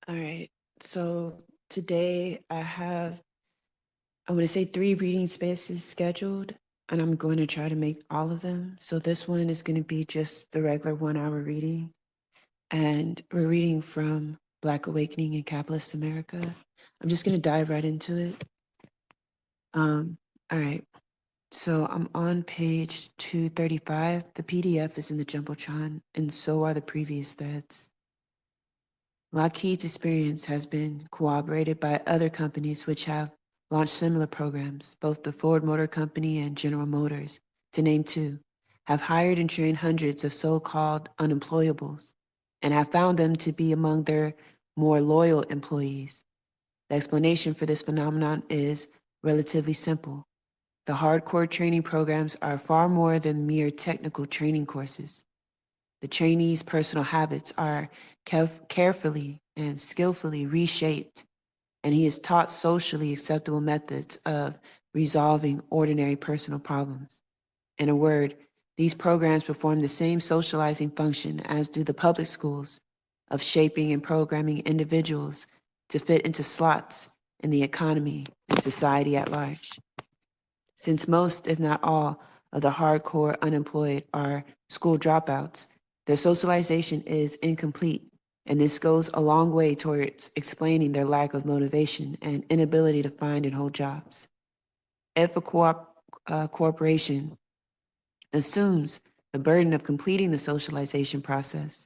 All right. So today I want to say 3 reading spaces scheduled, and I'm going to try to make all of them. So this one is going to be just the regular 1 hour reading. And we're reading from Black Awakening in Capitalist America. I'm just going to dive right into it. All right. So I'm on page 235. The PDF is in the Jumbotron, and so are the previous threads. Lockheed's experience has been corroborated by other companies which have launched similar programs. Both the Ford Motor Company and General Motors, to name two, have hired and trained hundreds of so-called unemployables and have found them to be among their more loyal employees. The explanation for this phenomenon is relatively simple. The hardcore training programs are far more than mere technical training courses. The trainee's personal habits are carefully and skillfully reshaped, and he is taught socially acceptable methods of resolving ordinary personal problems. In a word, these programs perform the same socializing function as do the public schools of shaping and programming individuals to fit into slots in the economy and society at large. Since most, if not all, of the hardcore unemployed are school dropouts, their socialization is incomplete, and this goes a long way towards explaining their lack of motivation and inability to find and hold jobs. If a corporation assumes the burden of completing the socialization process,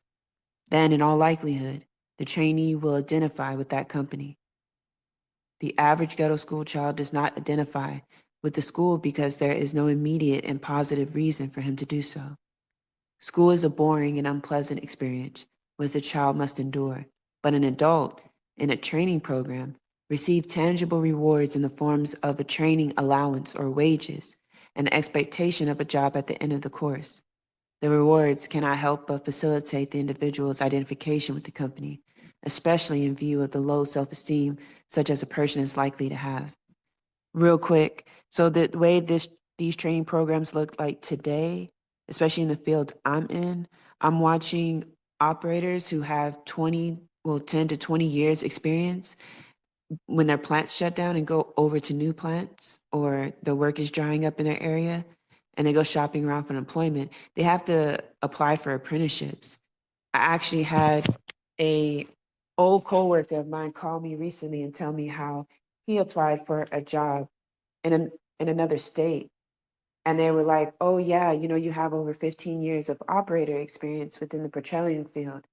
then in all likelihood, the trainee will identify with that company. The average ghetto school child does not identify with the school because there is no immediate and positive reason for him to do so. School is a boring and unpleasant experience which the child must endure, but an adult in a training program receives tangible rewards in the forms of a training allowance or wages and the expectation of a job at the end of the course. The rewards cannot help but facilitate the individual's identification with the company, especially in view of the low self-esteem such as a person is likely to have. Real quick, so the way these training programs look like today, especially in the field I'm in, I'm watching operators who have 10 to 20 years experience when their plants shut down and go over to new plants or the work is drying up in their area and they go shopping around for employment, they have to apply for apprenticeships. I actually had a old coworker of mine call me recently and tell me how he applied for a job in another state. And they were like, oh yeah, you have over 15 years of operator experience within the petroleum field,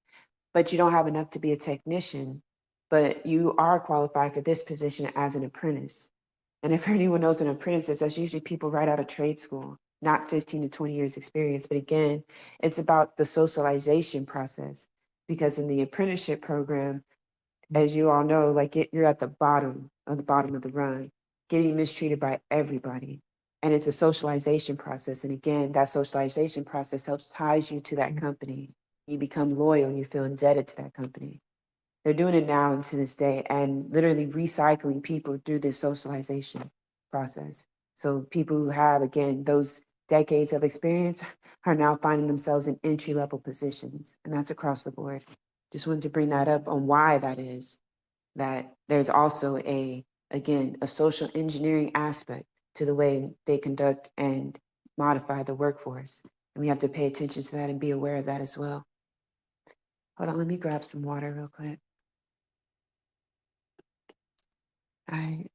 but you don't have enough to be a technician, but you are qualified for this position as an apprentice. And if anyone knows an apprentice is, that's usually people right out of trade school, not 15 to 20 years experience. But again, it's about the socialization process because in the apprenticeship program, as you all know, like you're at the bottom of the run, getting mistreated by everybody. And it's a socialization process. And again, that socialization process helps ties you to that company. You become loyal and you feel indebted to that company. They're doing it now and to this day and literally recycling people through this socialization process. So people who have, again, those decades of experience are now finding themselves in entry level positions. And that's across the board. Just wanted to bring that up on why that is, that there's also again, a social engineering aspect to the way they conduct and modify the workforce. And we have to pay attention to that and be aware of that as well. Hold on, let me grab some water real quick. I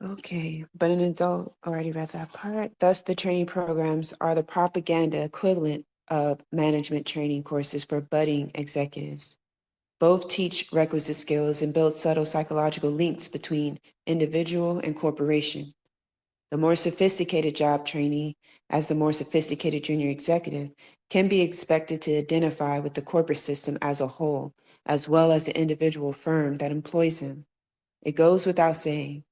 Okay, but an adult already read that part. Thus, the training programs are the propaganda equivalent of management training courses for budding executives. Both teach requisite skills and build subtle psychological links between individual and corporation. The more sophisticated job trainee, as the more sophisticated junior executive, can be expected to identify with the corporate system as a whole, as well as the individual firm that employs him. It goes without saying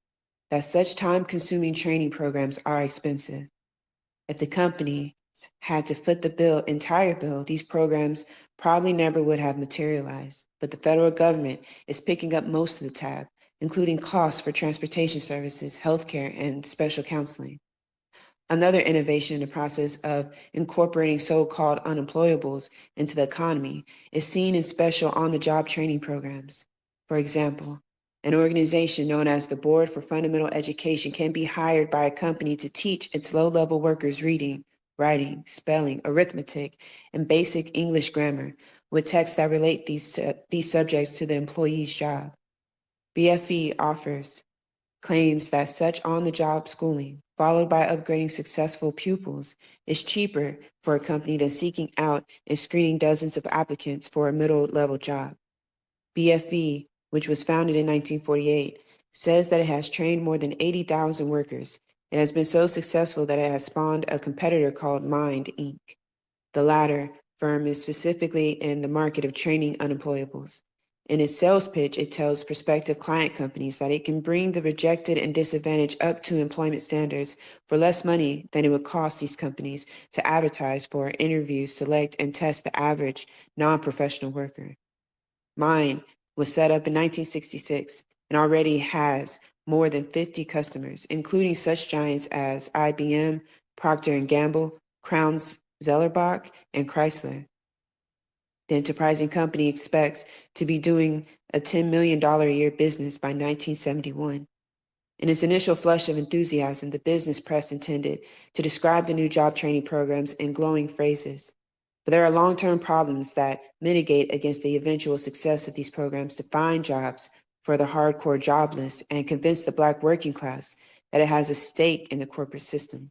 that such time-consuming training programs are expensive. If the company had to foot the entire bill, these programs probably never would have materialized. But the federal government is picking up most of the tab, including costs for transportation services, healthcare, and special counseling. Another innovation in the process of incorporating so-called unemployables into the economy is seen in special on-the-job training programs. For example, an organization known as the Board for Fundamental Education can be hired by a company to teach its low-level workers reading, writing, spelling, arithmetic, and basic English grammar with texts that relate these subjects to the employee's job. BFE offers claims that such on-the-job schooling, followed by upgrading successful pupils, is cheaper for a company than seeking out and screening dozens of applicants for a middle-level job. BFE, which was founded in 1948, says that it has trained more than 80,000 workers and has been so successful that it has spawned a competitor called Mind, Inc. The latter firm is specifically in the market of training unemployables. In its sales pitch, it tells prospective client companies that it can bring the rejected and disadvantaged up to employment standards for less money than it would cost these companies to advertise for, interview, select, and test the average non-professional worker. Mine was set up in 1966 and already has more than 50 customers, including such giants as IBM, Procter & Gamble, Crown Zellerbach, and Chrysler. The enterprising company expects to be doing a $10 million a year business by 1971. In its initial flush of enthusiasm, the business press intended to describe the new job training programs in glowing phrases. But there are long-term problems that mitigate against the eventual success of these programs to find jobs for the hardcore jobless and convince the Black working class that it has a stake in the corporate system.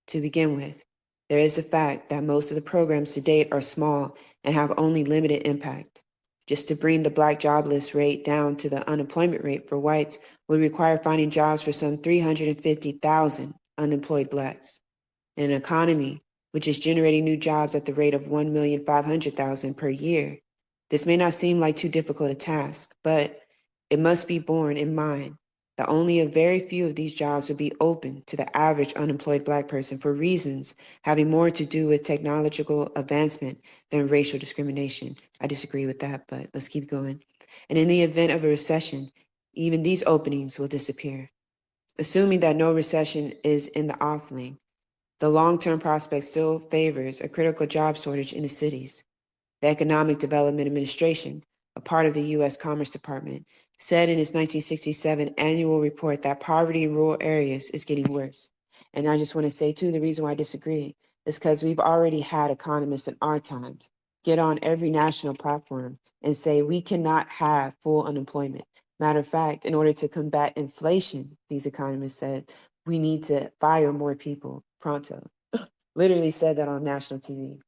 To begin with, there is the fact that most of the programs to date are small and have only limited impact. Just to bring the Black jobless rate down to the unemployment rate for whites would require finding jobs for some 350,000 unemployed Blacks. In an economy which is generating new jobs at the rate of 1,500,000 per year, this may not seem like too difficult a task, but it must be borne in mind that only a very few of these jobs would be open to the average unemployed Black person for reasons having more to do with technological advancement than racial discrimination. I disagree with that, but let's keep going. And in the event of a recession, even these openings will disappear. Assuming that no recession is in the offing, the long-term prospect still favors a critical job shortage in the cities. The Economic Development Administration, a part of the U.S. Commerce Department, said in its 1967 annual report that poverty in rural areas is getting worse. And I just want to say, too, the reason why I disagree is because we've already had economists in our times get on every national platform and say we cannot have full unemployment. Matter of fact, in order to combat inflation, these economists said, we need to fire more people pronto. Literally said that on national TV.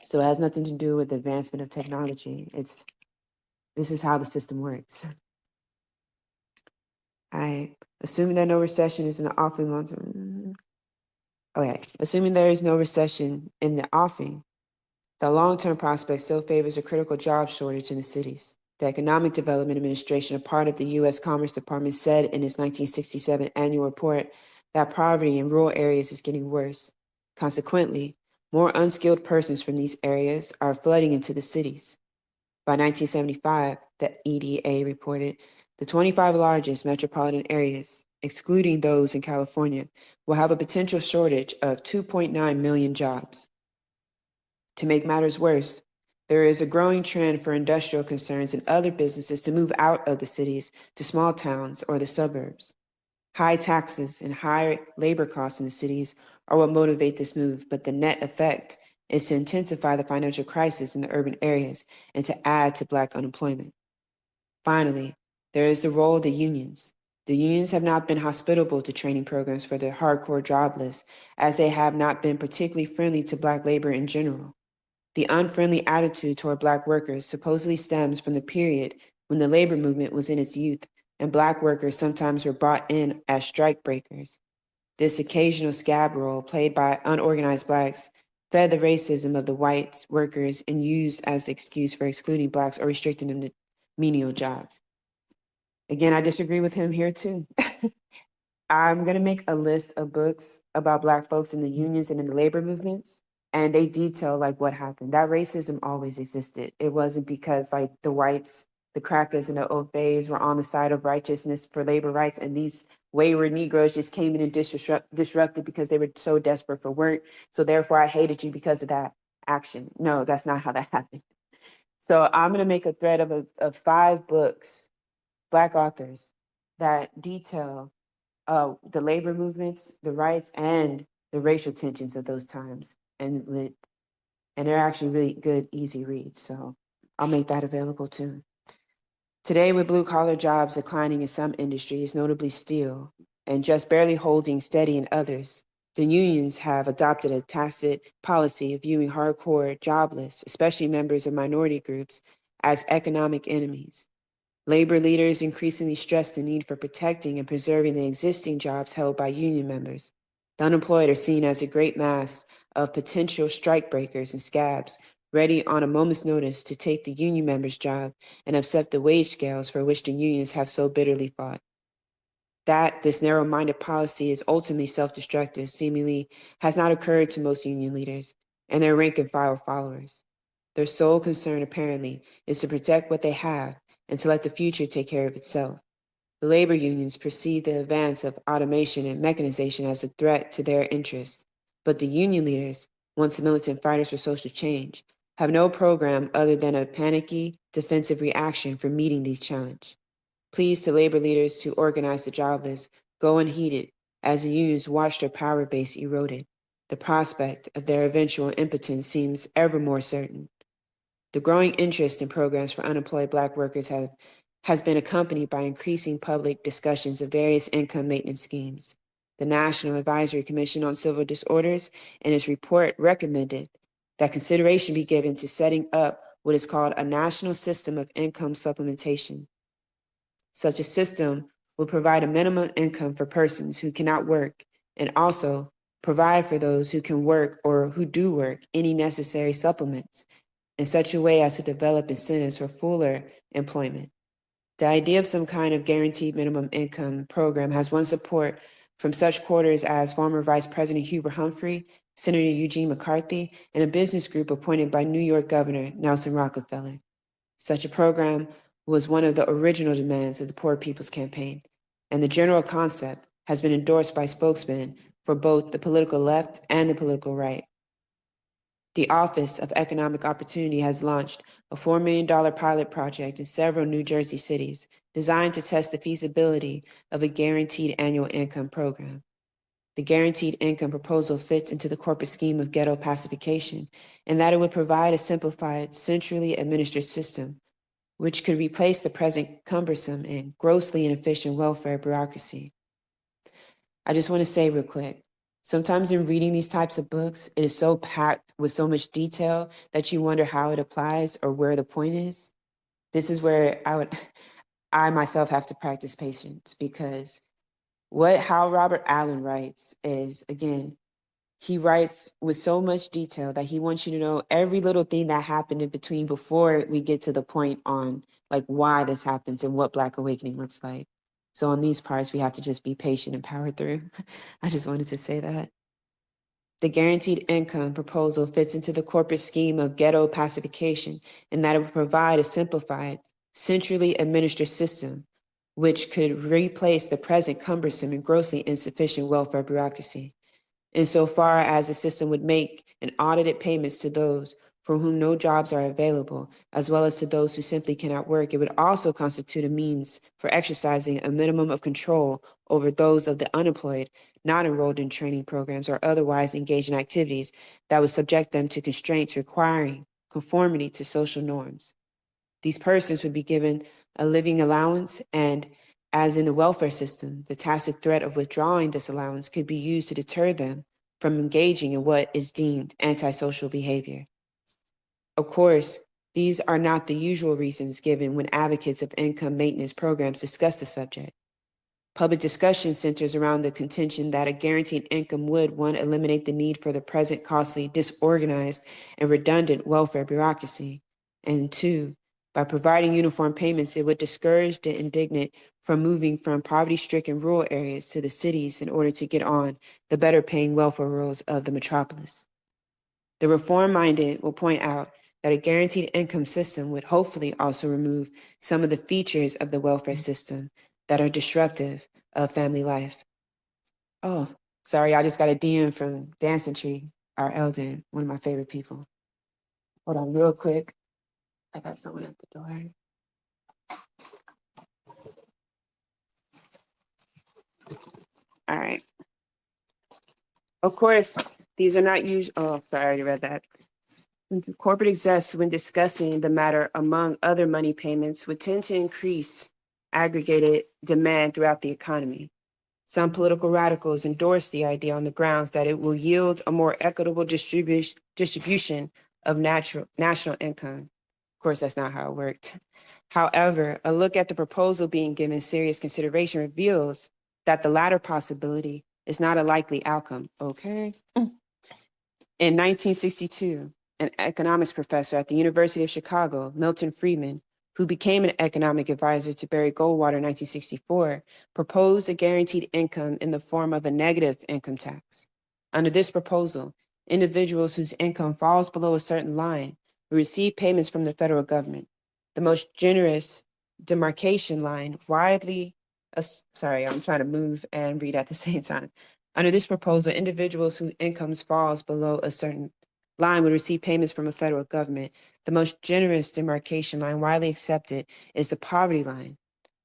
So it has nothing to do with the advancement of technology. This is how the system works. Assuming that no recession is in the offing long term. Okay, assuming there is no recession in the offing, the long-term prospect still favors a critical job shortage in the cities. The Economic Development Administration, a part of the U.S. Commerce Department, said in its 1967 annual report that poverty in rural areas is getting worse. Consequently, more unskilled persons from these areas are flooding into the cities. By 1975, the EDA reported, the 25 largest metropolitan areas, excluding those in California, will have a potential shortage of 2.9 million jobs. To make matters worse, there is a growing trend for industrial concerns and other businesses to move out of the cities to small towns or the suburbs. High taxes and high labor costs in the cities are what motivate this move, but the net effect is to intensify the financial crisis in the urban areas and to add to Black unemployment. Finally, there is the role of the unions. The unions have not been hospitable to training programs for the hardcore jobless, as they have not been particularly friendly to Black labor in general. The unfriendly attitude toward Black workers supposedly stems from the period when the labor movement was in its youth and Black workers sometimes were brought in as strike breakers. This occasional scab role played by unorganized Blacks fed the racism of the white workers and used as the excuse for excluding Blacks or restricting them to menial jobs. Again, I disagree with him here too. I'm going to make a list of books about Black folks in the unions and in the labor movements, and they detail like what happened. That racism always existed. It wasn't because like the whites, the crackers and the old bays were on the side of righteousness for labor rights, and these wayward Negroes just came in and disrupted because they were so desperate for work. So therefore I hated you because of that action. No, that's not how that happened. So I'm going to make a thread of 5 books, Black authors, that detail the labor movements, the rights, and the racial tensions of those times. And they're actually really good, easy reads. So I'll make that available too. Today, with blue-collar jobs declining in some industries, notably steel, and just barely holding steady in others, the unions have adopted a tacit policy of viewing hardcore jobless, especially members of minority groups, as economic enemies. Labor leaders increasingly stress the need for protecting and preserving the existing jobs held by union members. The unemployed are seen as a great mass of potential strikebreakers and scabs, ready on a moment's notice to take the union member's job and upset the wage scales for which the unions have so bitterly fought. That this narrow-minded policy is ultimately self-destructive seemingly has not occurred to most union leaders and their rank-and-file followers. Their sole concern, apparently, is to protect what they have and to let the future take care of itself. The labor unions perceive the advance of automation and mechanization as a threat to their interests, but the union leaders, once militant fighters for social change, have no program other than a panicky, defensive reaction for meeting these challenges. Pleas to labor leaders to organize the jobless go unheeded as the unions watch their power base eroded. The prospect of their eventual impotence seems ever more certain. The growing interest in programs for unemployed Black workers has been accompanied by increasing public discussions of various income maintenance schemes. The National Advisory Commission on Civil Disorders, in its report, recommended that consideration be given to setting up what is called a national system of income supplementation. Such a system will provide a minimum income for persons who cannot work and also provide for those who can work or who do work any necessary supplements in such a way as to develop incentives for fuller employment. The idea of some kind of guaranteed minimum income program has won support from such quarters as former Vice President Hubert Humphrey, Senator Eugene McCarthy, and a business group appointed by New York Governor Nelson Rockefeller. Such a program was one of the original demands of the Poor People's Campaign, and the general concept has been endorsed by spokesmen for both the political left and the political right. The Office of Economic Opportunity has launched a $4 million pilot project in several New Jersey cities designed to test the feasibility of a guaranteed annual income program. The guaranteed income proposal fits into the corporate scheme of ghetto pacification in that it would provide a simplified, centrally administered system which could replace the present cumbersome and grossly inefficient welfare bureaucracy. I just want to say real quick, sometimes in reading these types of books, it is so packed with so much detail that you wonder how it applies or where the point is. This is where I myself have to practice patience because how Robert Allen writes is, again, he writes with so much detail that he wants you to know every little thing that happened in between before we get to the point on like why this happens and what Black awakening looks like. So on these parts, we have to just be patient and power through. I just wanted to say that. The guaranteed income proposal fits into the corporate scheme of ghetto pacification in that it would provide a simplified, centrally administered system which could replace the present cumbersome and grossly insufficient welfare bureaucracy. Insofar as the system would make an audited payments to those for whom no jobs are available, as well as to those who simply cannot work, it would also constitute a means for exercising a minimum of control over those of the unemployed, not enrolled in training programs or otherwise engaged in activities that would subject them to constraints requiring conformity to social norms. These persons would be given a living allowance and, as in the welfare system, the tacit threat of withdrawing this allowance could be used to deter them from engaging in what is deemed antisocial behavior. Of course, these are not the usual reasons given when advocates of income maintenance programs discuss the subject. Public discussion centers around the contention that a guaranteed income would, 1, eliminate the need for the present costly, disorganized, and redundant welfare bureaucracy, and 2, by providing uniform payments, it would discourage the indigent from moving from poverty-stricken rural areas to the cities in order to get on the better-paying welfare rolls of the metropolis. The reform-minded will point out that a guaranteed income system would hopefully also remove some of the features of the welfare system that are disruptive of family life. Oh, sorry, I just got a DM from Dancing Tree, our elder, one of my favorite people. Hold on real quick. I got someone at the door. All right. Of course, these are not usual. Oh, sorry, I already read that. Corporate execs, when discussing the matter among other money payments, would tend to increase aggregated demand throughout the economy. Some political radicals endorse the idea on the grounds that it will yield a more equitable distribution of national income. Of course, that's not how it worked. However, a look at the proposal being given serious consideration reveals that the latter possibility is not a likely outcome. Okay. In 1962, an economics professor at the University of Chicago, Milton Friedman, who became an economic advisor to Barry Goldwater in 1964, proposed a guaranteed income in the form of a negative income tax. Under this proposal, individuals whose income falls below a certain line will receive payments from the federal government. The most generous demarcation line widely, sorry, I'm trying to move and read at the same time. Under this proposal, individuals whose incomes falls below a certain line would receive payments from the federal government. The most generous demarcation line widely accepted is the poverty line,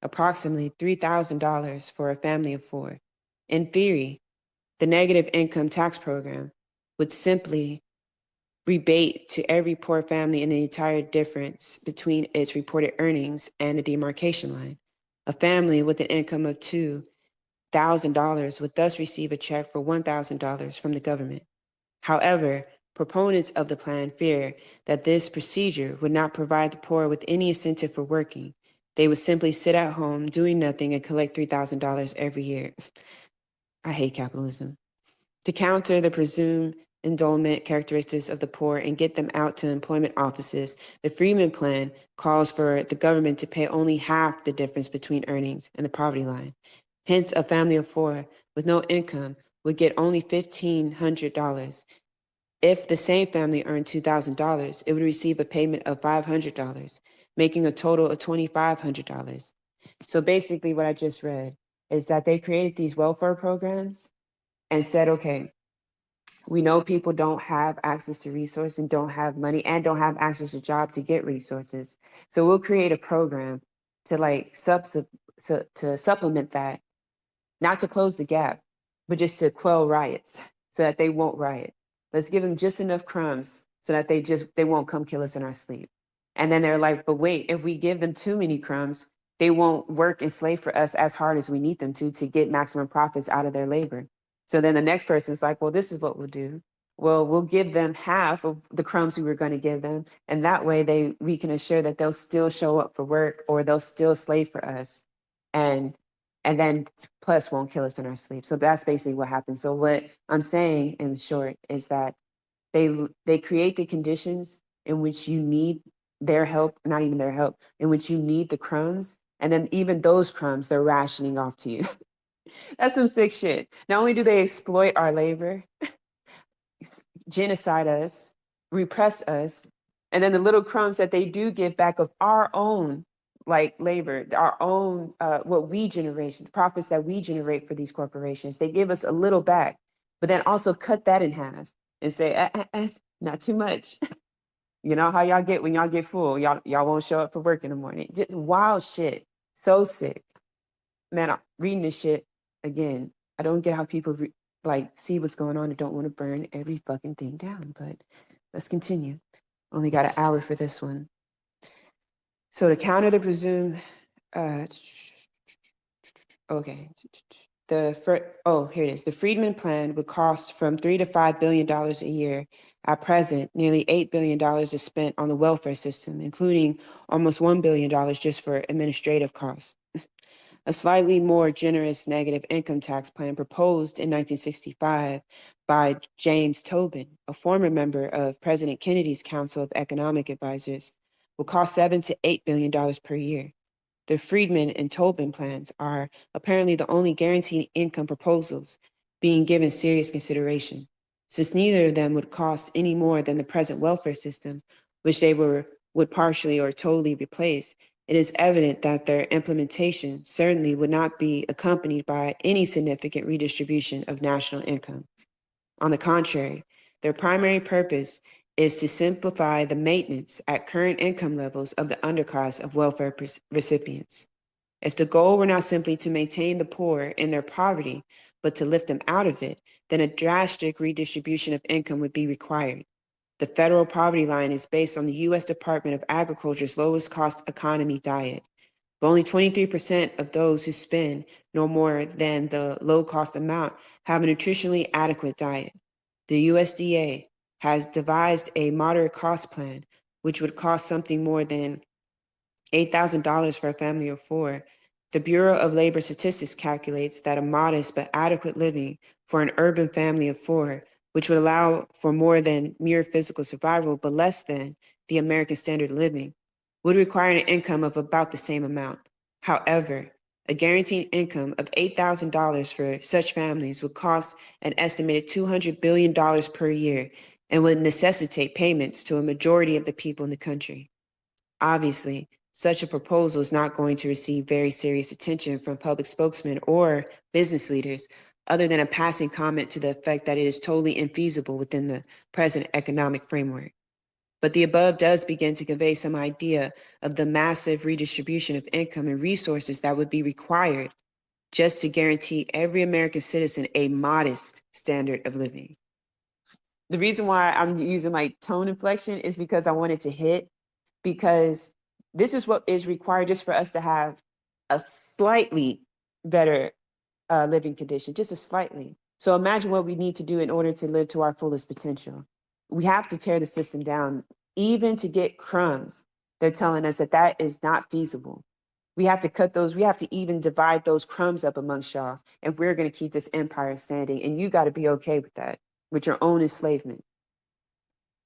approximately $3,000 for a family of four. In theory, the negative income tax program would simply rebate to every poor family in the entire difference between its reported earnings and the demarcation line. A family with an income of $2,000 would thus receive a check for $1,000 from the government. However, proponents of the plan fear that this procedure would not provide the poor with any incentive for working. They would simply sit at home doing nothing and collect $3,000 every year. I hate capitalism. To counter the presumed endowment characteristics of the poor and get them out to employment offices, the Freeman Plan calls for the government to pay only half the difference between earnings and the poverty line. Hence, a family of four with no income would get only $1,500. If the same family earned $2,000, it would receive a payment of $500, making a total of $2,500. So basically what I just read is that they created these welfare programs and said, okay, we know people don't have access to resources and don't have money and don't have access to job to get resources. So we'll create a program to like to supplement that, not to close the gap, but just to quell riots so that they won't riot. Let's give them just enough crumbs so that they won't come kill us in our sleep. And then they're like, but wait, if we give them too many crumbs, they won't work and slave for us as hard as we need them to get maximum profits out of their labor. So then the next person's like, well, this is what we'll do. Well, we'll give them half of the crumbs we were going to give them. And that way we can assure that they'll still show up for work or they'll still slave for us. And then plus won't kill us in our sleep. So that's basically what happens. So what I'm saying in short is that they create the conditions in which you need their help, not even their help, in which you need the crumbs. And then even those crumbs, they're rationing off to you. That's some sick shit. Not only do they exploit our labor, genocide us, repress us, and then the little crumbs that they do give back of our own like labor, our own what we generate, the profits that we generate for these corporations, they give us a little back, but then also cut that in half and say, not too much. You know how y'all get when y'all get full, y'all won't show up for work in the morning. Just wild shit, so sick. Man, I'm reading this shit again. I don't get how people like see what's going on and don't want to burn every fucking thing down. But let's continue. Only got an hour for this one. So to counter the presumed, okay, here it is. The Friedman Plan would cost from $3 to $5 billion a year. At present, nearly $8 billion is spent on the welfare system, including almost $1 billion just for administrative costs. A slightly more generous negative income tax plan proposed in 1965 by James Tobin, a former member of President Kennedy's Council of Economic Advisors, will cost $7 to $8 billion per year. The Friedman and Tobin plans are apparently the only guaranteed income proposals being given serious consideration, since neither of them would cost any more than the present welfare system, which they would partially or totally replace. it is evident that their implementation certainly would not be accompanied by any significant redistribution of national income. On the contrary, their primary purpose is to simplify the maintenance at current income levels of the underclass of welfare recipients. If the goal were not simply to maintain the poor in their poverty, but to lift them out of it, then a drastic redistribution of income would be required. The federal poverty line is based on the U.S. Department of Agriculture's lowest cost economy diet. But only 23% of those who spend no more than the low cost amount have a nutritionally adequate diet. The USDA has devised a moderate cost plan, which would cost something more than $8,000 for a family of four. The Bureau of Labor Statistics calculates that a modest but adequate living for an urban family of four, which would allow for more than mere physical survival but less than the American standard of living, would require an income of about the same amount. However, a guaranteed income of $8,000 for such families would cost an estimated $200 billion per year and would necessitate payments to a majority of the people in the country. Obviously, such a proposal is not going to receive very serious attention from public spokesmen or business leaders, other than a passing comment to the effect that it is totally infeasible within the present economic framework. But the above does begin to convey some idea of the massive redistribution of income and resources that would be required just to guarantee every American citizen a modest standard of living. The reason why I'm using my tone inflection is because I wanted to hit, because this is what is required just for us to have a slightly better living condition, just a slightly. So imagine what we need to do in order to live to our fullest potential. We have to tear the system down, even to get crumbs. They're telling us that that is not feasible. We have to cut those, we have to even divide those crumbs up amongst y'all if we're going to keep this empire standing. And you got to be okay with that, with your own enslavement.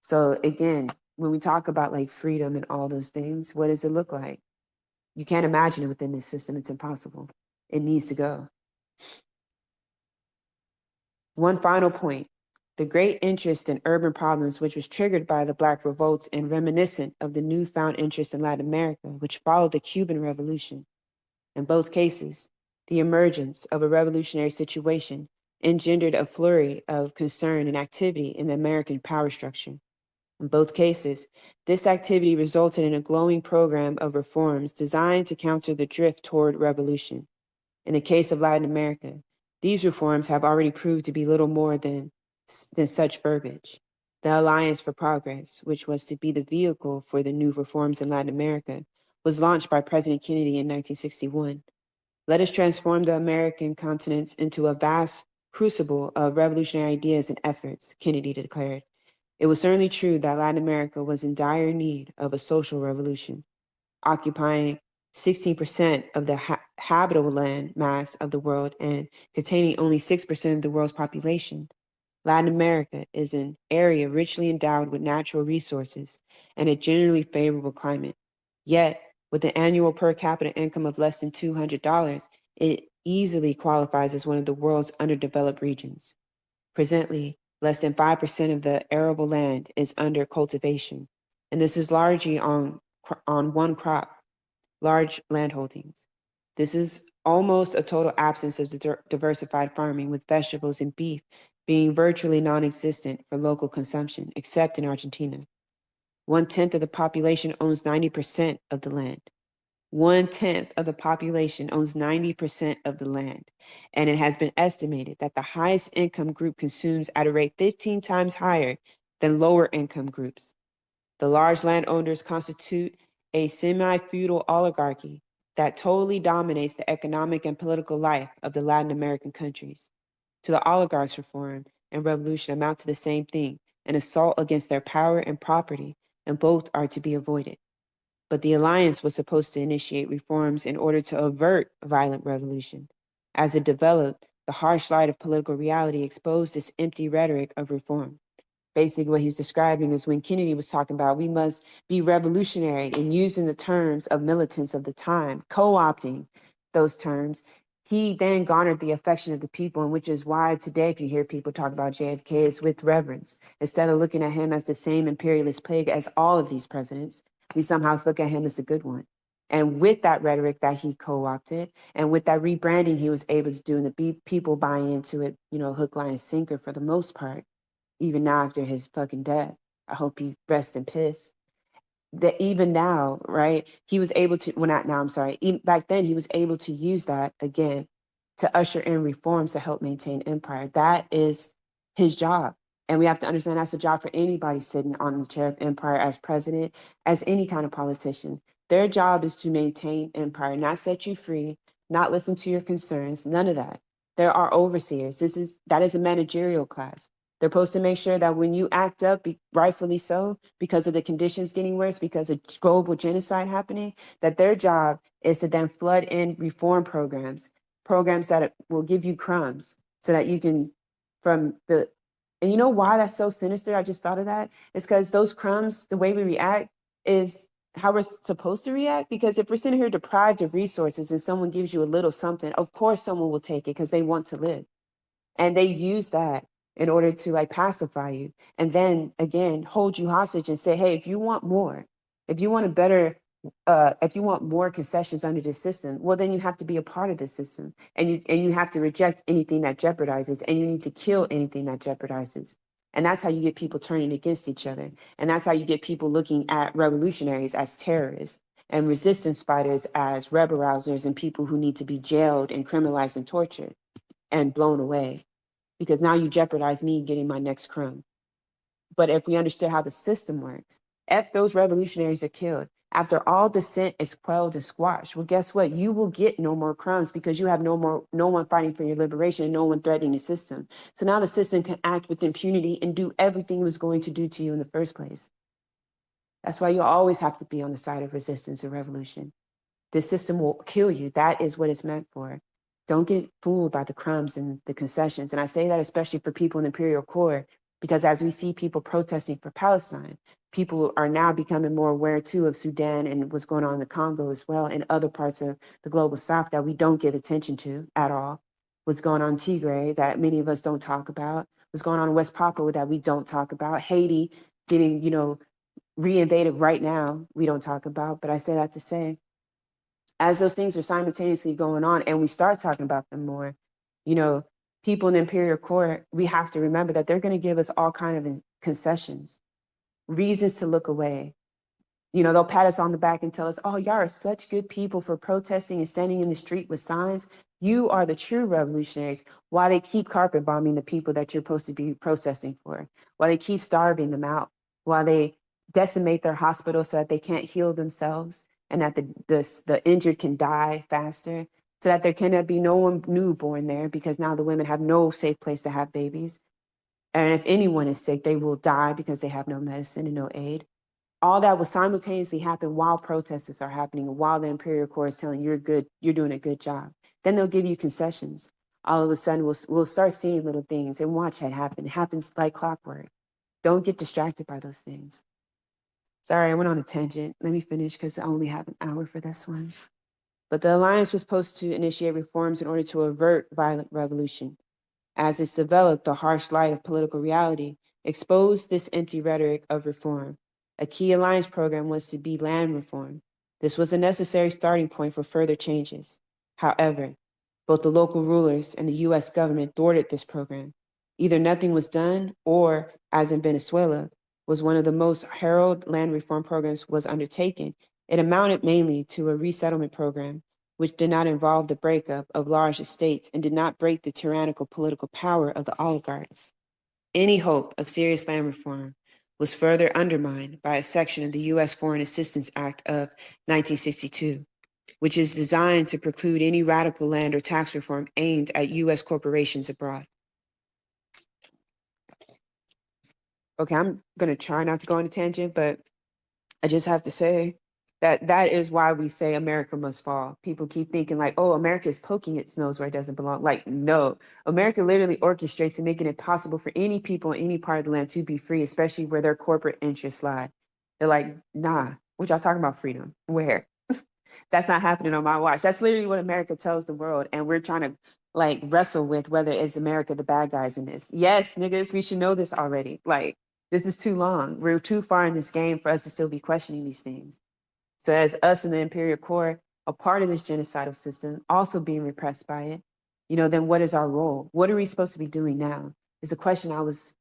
So again, when we talk about like freedom and all those things, what does it look like? You can't imagine it within this system. It's impossible. It needs to go. One final point. The great interest in urban problems, which was triggered by the Black revolts and reminiscent of the newfound interest in Latin America, which followed the Cuban Revolution. In both cases, the emergence of a revolutionary situation engendered a flurry of concern and activity in the American power structure. In both cases, this activity resulted in a glowing program of reforms designed to counter the drift toward revolution. In the case of Latin America, these reforms have already proved to be little more than such verbiage. The Alliance for Progress, which was to be the vehicle for the new reforms in Latin America, was launched by President Kennedy in 1961. Let us transform the American continent into a vast crucible of revolutionary ideas and efforts, Kennedy declared. It was certainly true that Latin America was in dire need of a social revolution, occupying 16% of the habitable land mass of the world and containing only 6% of the world's population. Latin America is an area richly endowed with natural resources and a generally favorable climate. Yet, with an annual per capita income of less than $200, it easily qualifies as one of the world's underdeveloped regions. Presently, less than 5% of the arable land is under cultivation, and this is largely on one crop, large landholdings. This is almost a total absence of diversified farming, with vegetables and beef being virtually non-existent for local consumption, except in Argentina. 1/10 of the population owns 90% of the land. 1/10 of the population owns 90% of the land, and it has been estimated that the highest income group consumes at a rate 15 times higher than lower income groups. The large landowners constitute a semi-feudal oligarchy that totally dominates the economic and political life of the Latin American countries. To the oligarchs, reform and revolution amount to the same thing, an assault against their power and property, and both are to be avoided. But the alliance was supposed to initiate reforms in order to avert violent revolution. As it developed, the harsh light of political reality exposed this empty rhetoric of reform. Basically, what he's describing is when Kennedy was talking about we must be revolutionary and using the terms of militants of the time, co-opting those terms, he then garnered the affection of the people, and which is why today, if you hear people talk about JFK, it's with reverence. Instead of looking at him as the same imperialist pig as all of these presidents, we somehow look at him as the good one. And with that rhetoric that he co-opted and with that rebranding he was able to do, and the people buying into it, hook, line, and sinker for the most part, even now after his fucking death. I hope he rests in peace. That even now, right, he was able to, well, not now, I'm sorry, even back then he was able to use that again to usher in reforms to help maintain empire. That is his job. And we have to understand that's a job for anybody sitting on the chair of empire as president, as any kind of politician. Their job is to maintain empire, not set you free, not listen to your concerns, none of that. There are overseers. That is a managerial class. They're supposed to make sure that when you act up, rightfully so, because of the conditions getting worse, because of global genocide happening, that their job is to then flood in reform programs that will give you crumbs so that you can, and you know why that's so sinister? I just thought of that. It's because those crumbs, the way we react is how we're supposed to react. Because if we're sitting here deprived of resources and someone gives you a little something, of course someone will take it because they want to live. And they use that in order to like pacify you and then again hold you hostage and say, hey, if you want more, if you want a better if you want more concessions under this system, well, then you have to be a part of this system, and you have to reject anything that jeopardizes, and you need to kill anything that jeopardizes. And that's how you get people turning against each other. And that's how you get people looking at revolutionaries as terrorists and resistance fighters as rebel rousers and people who need to be jailed and criminalized and tortured and blown away, because now you jeopardize me getting my next crumb. But if we understood how the system works, if those revolutionaries are killed, after all dissent is quelled and squashed, well, guess what? You will get no more crumbs because you have no one fighting for your liberation, no one threatening the system. So now the system can act with impunity and do everything it was going to do to you in the first place. That's why you always have to be on the side of resistance and revolution. This system will kill you. That is what it's meant for. Don't get fooled by the crumbs and the concessions. And I say that especially for people in the imperial core, because as we see people protesting for Palestine, people are now becoming more aware too of Sudan and what's going on in the Congo as well, and other parts of the global south that we don't give attention to at all. What's going on in Tigray that many of us don't talk about. What's going on in West Papua that we don't talk about. Haiti getting, reinvaded right now, we don't talk about. But I say that to say, as those things are simultaneously going on and we start talking about them more, people in the imperial court, we have to remember that they're going to give us all kind of concessions, reasons to look away. They'll pat us on the back and tell us, oh, y'all are such good people for protesting and standing in the street with signs. You are the true revolutionaries. While they keep carpet bombing the people that you're supposed to be protesting for, while they keep starving them out, while they decimate their hospitals so that they can't heal themselves and that the injured can die faster, so that there cannot be no one newborn there because now the women have no safe place to have babies. And if anyone is sick, they will die because they have no medicine and no aid. All that will simultaneously happen while protests are happening and while the imperial court is telling you're good, you're doing a good job. Then they'll give you concessions. All of a sudden, we'll start seeing little things and watch that happen. It happens like clockwork. Don't get distracted by those things. Sorry, I went on a tangent. Let me finish because I only have an hour for this one. But the alliance was supposed to initiate reforms in order to avert violent revolution. As it's developed, the harsh light of political reality exposed this empty rhetoric of reform. A key alliance program was to be land reform. This was a necessary starting point for further changes. However, both the local rulers and the US government thwarted this program. Either nothing was done, or, as in Venezuela, was one of the most heralded land reform programs was undertaken. It amounted mainly to a resettlement program, which did not involve the breakup of large estates and did not break the tyrannical political power of the oligarchs. Any hope of serious land reform was further undermined by a section of the U.S. Foreign Assistance Act of 1962, which is designed to preclude any radical land or tax reform aimed at U.S. corporations abroad. Okay, I'm going to try not to go on a tangent, but I just have to say that is why we say America must fall. People keep thinking like, oh, America is poking its nose where it doesn't belong. Like, no, America literally orchestrates and making it possible for any people in any part of the land to be free, especially where their corporate interests lie. They're like, nah, what y'all talking about freedom? Where? That's not happening on my watch. That's literally what America tells the world. And we're trying to like wrestle with whether it's America the bad guys in this. Yes, niggas, we should know this already. Like, this is too long. We're too far in this game for us to still be questioning these things. So as us in the imperial core, a part of this genocidal system, also being repressed by it, then what is our role? What are we supposed to be doing now? Is a question I was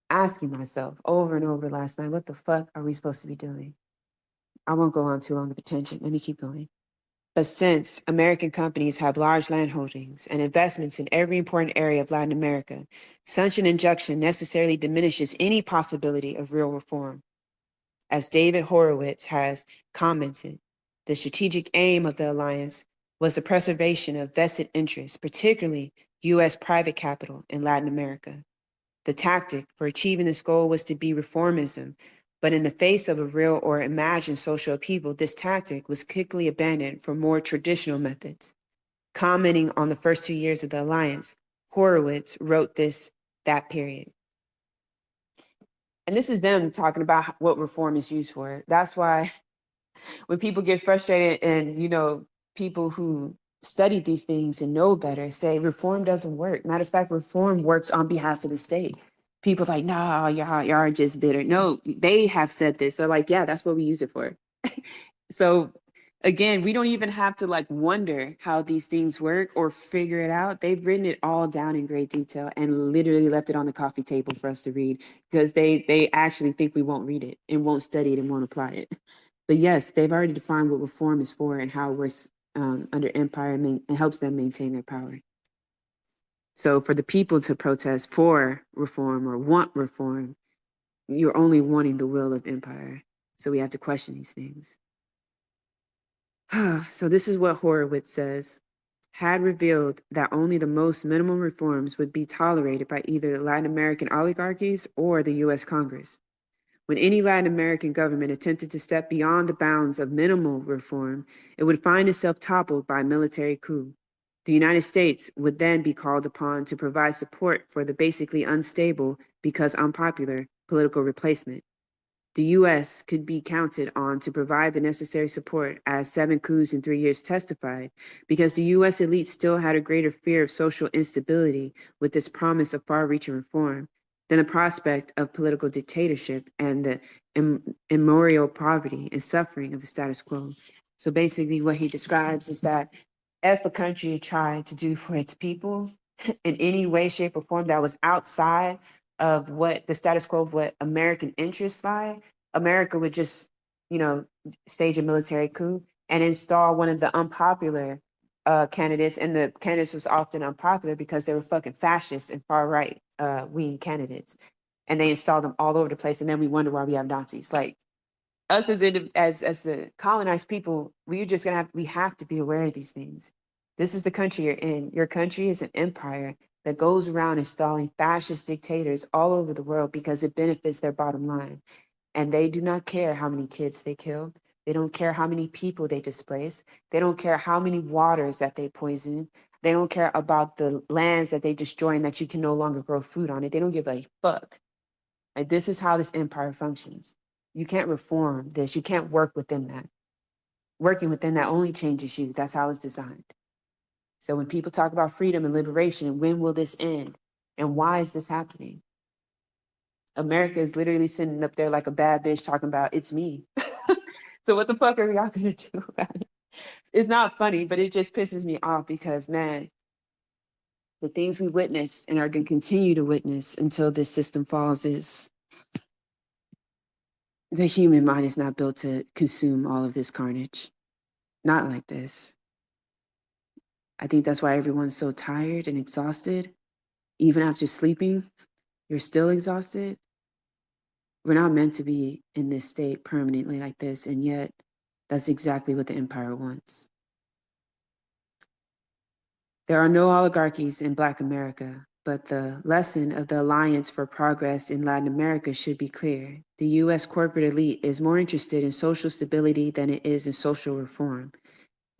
asking myself over and over last night. What the fuck are we supposed to be doing? I won't go on too long of a tangent. Let me keep going. But since American companies have large land holdings and investments in every important area of Latin America, such an injunction necessarily diminishes any possibility of real reform. As David Horowitz has commented, the strategic aim of the alliance was the preservation of vested interests, particularly U.S. private capital in Latin America. The tactic for achieving this goal was to be reformism, but in the face of a real or imagined social upheaval, this tactic was quickly abandoned for more traditional methods. Commenting on the first 2 years of the alliance, Horowitz wrote that period. And this is them talking about what reform is used for. That's why when people get frustrated and, people who study these things and know better say reform doesn't work. Matter of fact, reform works on behalf of the state. People like, no, y'all are just bitter. No, they have said this. They're like, yeah, that's what we use it for. So again, we don't even have to wonder how these things work or figure it out. They've written it all down in great detail and literally left it on the coffee table for us to read because they actually think we won't read it and won't study it and won't apply it. But yes, they've already defined what reform is for and how it works under empire and helps them maintain their power. So for the people to protest for reform or want reform, you're only wanting the will of empire. So we have to question these things. So this is what Horowitz says. Had revealed that only the most minimum reforms would be tolerated by either the Latin American oligarchies or the U.S. Congress. When any Latin American government attempted to step beyond the bounds of minimal reform, it would find itself toppled by a military coup. The United States would then be called upon to provide support for the basically unstable, because unpopular, political replacement. The U.S. could be counted on to provide the necessary support, as 7 coups in 3 years testified, because the U.S. elite still had a greater fear of social instability with this promise of far-reaching reform than the prospect of political dictatorship and the immemorial poverty and suffering of the status quo. So basically what he describes is that if a country tried to do for its people in any way, shape, or form that was outside of what the status quo of what American interests lie, America would just, stage a military coup and install one of the unpopular candidates. And the candidates was often unpopular because they were fucking fascist and far right wing candidates. And they installed them all over the place. And then we wonder why we have Nazis. Like us as the colonized people, we have to be aware of these things. This is the country you're in. Your country is an empire that goes around installing fascist dictators all over the world because it benefits their bottom line. And they do not care how many kids they killed. They don't care how many people they displace. They don't care how many waters that they poison. They don't care about the lands that they destroy and that you can no longer grow food on it. They don't give a fuck. And this is how this empire functions. You can't reform this. You can't work within that. Working within that only changes you. That's how it's designed. So when people talk about freedom and liberation, when will this end? And why is this happening? America is literally sitting up there like a bad bitch talking about it's me. So what the fuck are y'all gonna do about it? It's not funny, but it just pisses me off because, man, the things we witness and are gonna continue to witness until this system falls is the human mind is not built to consume all of this carnage. Not like this. I think that's why everyone's so tired and exhausted. Even after sleeping, you're still exhausted. We're not meant to be in this state permanently like this, and yet that's exactly what the empire wants. There are no oligarchies in Black America, but the lesson of the Alliance for Progress in Latin America should be clear. The U.S. corporate elite is more interested in social stability than it is in social reform.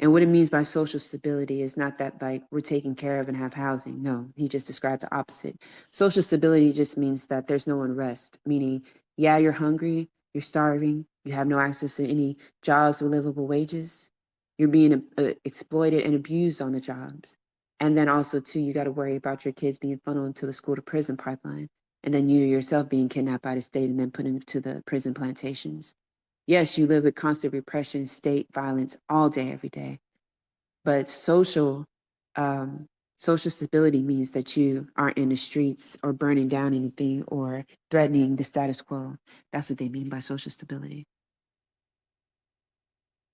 And what it means by social stability is not that we're taken care of and have housing. No, he just described the opposite. Social stability just means that there's no unrest, meaning, yeah, you're hungry, you're starving, you have no access to any jobs with livable wages. You're being exploited and abused on the jobs. And then also, too, you got to worry about your kids being funneled into the school to prison pipeline. And then you yourself being kidnapped by the state and then put into the prison plantations. Yes, you live with constant repression, state violence all day, every day. But um, social stability means that you aren't in the streets or burning down anything or threatening the status quo. That's what they mean by social stability.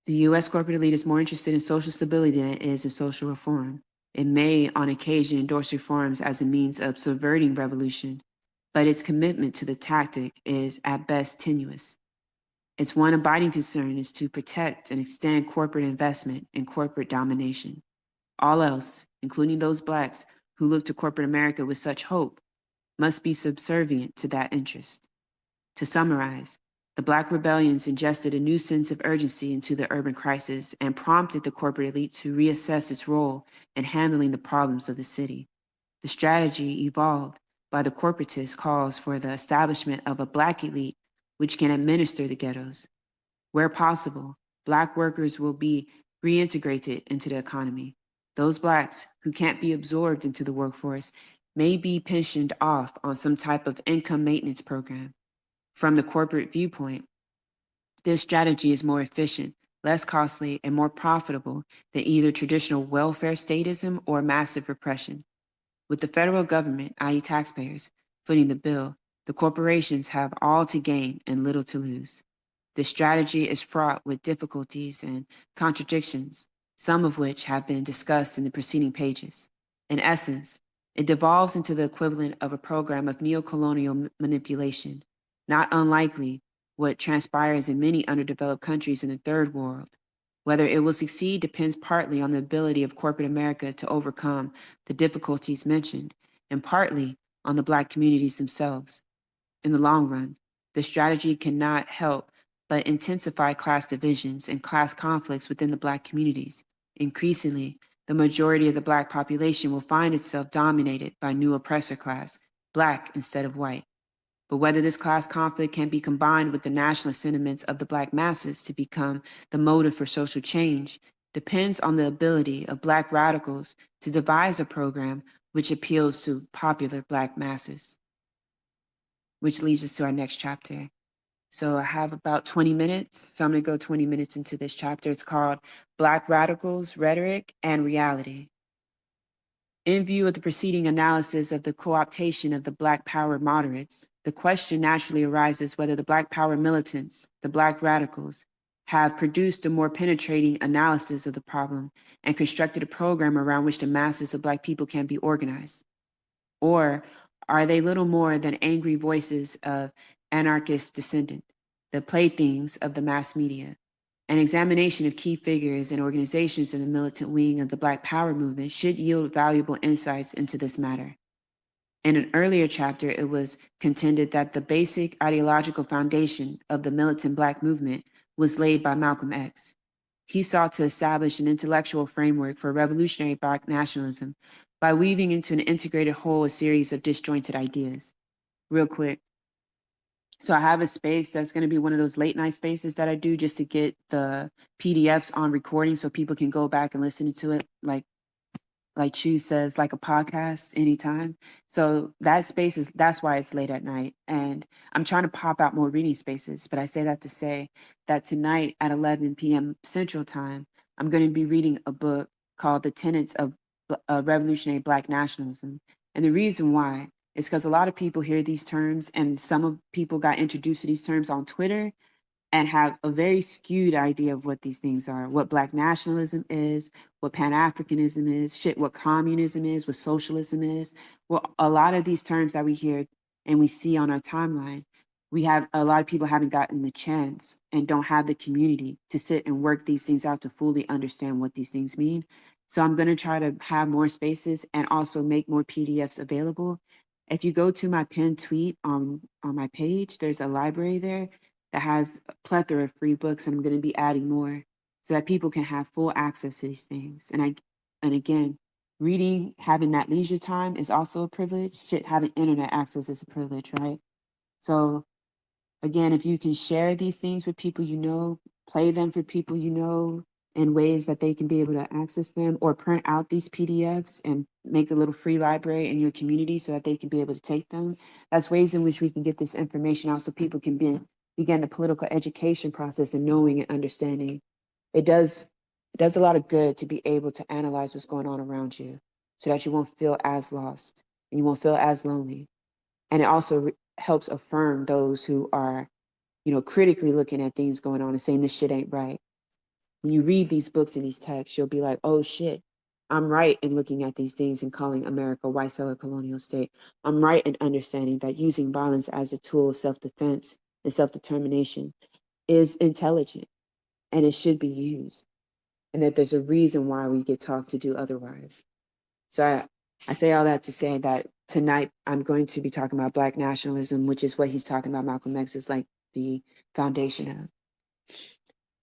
The US corporate elite is more interested in social stability than it is in social reform. It may, on occasion, endorse reforms as a means of subverting revolution, but its commitment to the tactic is at best tenuous. Its one abiding concern is to protect and extend corporate investment and corporate domination. All else, including those Blacks who look to corporate America with such hope, must be subservient to that interest. To summarize, the Black rebellions ingested a new sense of urgency into the urban crisis and prompted the corporate elite to reassess its role in handling the problems of the city. The strategy evolved by the corporatists calls for the establishment of a Black elite which can administer the ghettos. Where possible, Black workers will be reintegrated into the economy. Those Blacks who can't be absorbed into the workforce may be pensioned off on some type of income maintenance program. From the corporate viewpoint, this strategy is more efficient, less costly, and more profitable than either traditional welfare statism or massive repression. With the federal government, i.e., taxpayers, footing the bill, the corporations have all to gain and little to lose. This strategy is fraught with difficulties and contradictions, some of which have been discussed in the preceding pages. In essence, it devolves into the equivalent of a program of neocolonial manipulation, not unlikely what transpires in many underdeveloped countries in the third world. Whether it will succeed depends partly on the ability of corporate America to overcome the difficulties mentioned, and partly on the Black communities themselves. In the long run, the strategy cannot help but intensify class divisions and class conflicts within the Black communities. Increasingly, the majority of the Black population will find itself dominated by new oppressor class, Black instead of white. But whether this class conflict can be combined with the nationalist sentiments of the Black masses to become the motive for social change depends on the ability of Black radicals to devise a program which appeals to popular Black masses. Which leads us to our next chapter. So I have about 20 minutes. So I'm going to go 20 minutes into this chapter. It's called Black Radicals, Rhetoric, and Reality. In view of the preceding analysis of the co-optation of the Black Power moderates, the question naturally arises whether the Black Power militants, the Black radicals, have produced a more penetrating analysis of the problem and constructed a program around which the masses of Black people can be organized. Or are they little more than angry voices of anarchist descendant, the playthings of the mass media? An examination of key figures and organizations in the militant wing of the Black Power movement should yield valuable insights into this matter. In an earlier chapter, it was contended that the basic ideological foundation of the militant Black movement was laid by Malcolm X. He sought to establish an intellectual framework for revolutionary Black nationalism by weaving into an integrated whole a series of disjointed ideas. Real quick. So I have a space that's going to be one of those late night spaces that I do just to get the PDFs on recording so people can go back and listen to it like Chu says, like a podcast anytime. So that space that's why it's late at night. And I'm trying to pop out more reading spaces, but I say that to say that tonight at 11 p.m. Central Time, I'm going to be reading a book called The Tenets of Revolutionary Black Nationalism. And the reason why is because a lot of people hear these terms, and some of people got introduced to these terms on Twitter and have a very skewed idea of what these things are, what Black nationalism is, what Pan-Africanism is, what communism is, what socialism is. Well, a lot of these terms that we hear and we see on our timeline, we have a lot of people haven't gotten the chance and don't have the community to sit and work these things out to fully understand what these things mean. So I'm going to try to have more spaces and also make more PDFs available. If you go to my pinned tweet on my page, there's a library there that has a plethora of free books, and I'm going to be adding more so that people can have full access to these things. And again, reading, having that leisure time is also a privilege. Shit, having internet access is a privilege, right? So again, if you can share these things with people you know, play them for people you know in ways that they can be able to access them, or print out these PDFs and make a little free library in your community so that they can be able to take them. That's ways in which we can get this information out so people can be began the political education process in knowing and understanding. It does a lot of good to be able to analyze what's going on around you so that you won't feel as lost and you won't feel as lonely. And it also helps affirm those who are, critically looking at things going on and saying this shit ain't right. When you read these books and these texts, you'll be like, oh shit, I'm right in looking at these things and calling America a white settler colonial state. I'm right in understanding that using violence as a tool of self-defense and self-determination is intelligent and it should be used. And that there's a reason why we get taught to do otherwise. So I say all that to say that tonight I'm going to be talking about Black nationalism, which is what he's talking about. Malcolm X is like the foundation of.